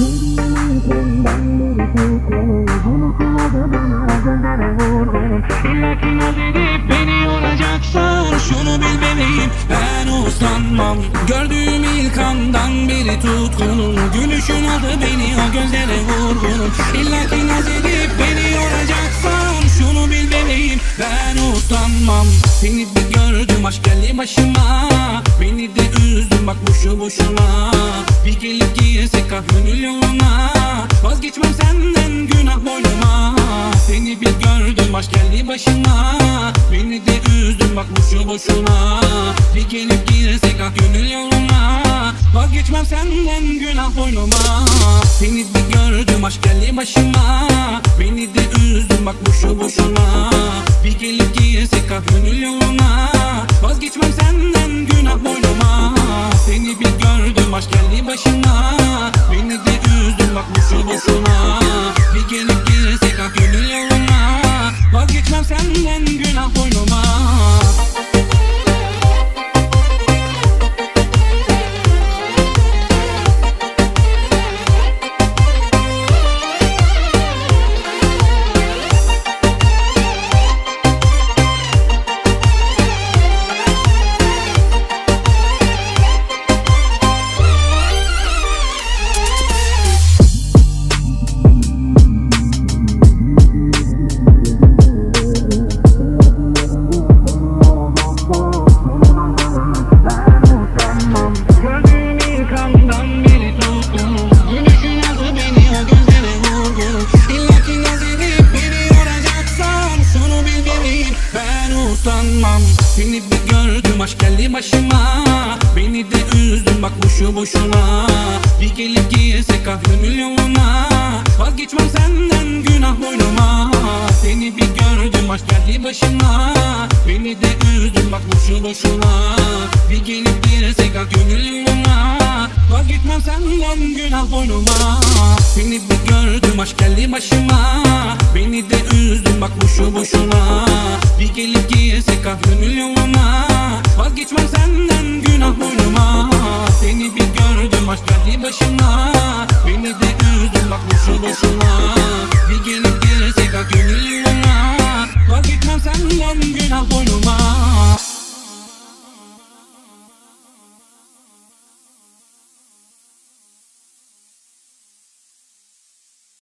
Beni yoracaksan şunu bil bebeğim, ben uslanmam. Gördüğüm ilk andan beri tutkunum. Gülüşün aldı beni o gözlere vurgunum. İlla ki naz edip beni yoracaksan şunu bil bebeğim, ben uslanmam. Seni bir gördüm aşk geldi başıma. Beni de üzdün bak boşu boşuna. Bir gelip girsek ah gönül yoluna. Vazgeçmem senden günah boynuma. Seni bir gördüm aşk geldi başıma. Beni de üzdün bak boşu boşuna. Bir gelip girsek ah gönül yoluna. Vazgeçmem senden günah boynuma. Seni bir gördüm aşk geldi başıma. Beni de üzdün bak boşu boşuna. Bir gelip girsek ah gönül yoluna. Vazgeçmem senden günah boynuma. Seni bir gördüm aşk geldi başıma. Beni de üzdün bak boşu boşuna. Bir gelip girsek ah gönül yoluna. Vazgeçmem senden günah boynuma. Seni bir gördüm aşk geldi başıma. Beni de üzdün bak boşu boşuna. Bir gelip girsek ah gönül yoluna. Vazgeçmem senden günah boynuma. Seni bir gördüm aşk geldi başıma. Beni de üzdün bak boşu boşuna. Bir gelip girsek ah gönül yoluna. Vazgeçmem senden günah boynuma. Seni bir gördüm aşk geldi başıma. Beni de üzdün bak boşu boşuna. Bir gelip girsek ah gönül yoluna. Vazgeçmem senden günah boynuma. Seni bir gördüm aşk geldi başıma. Beni de üzdün bak boşu boşuna.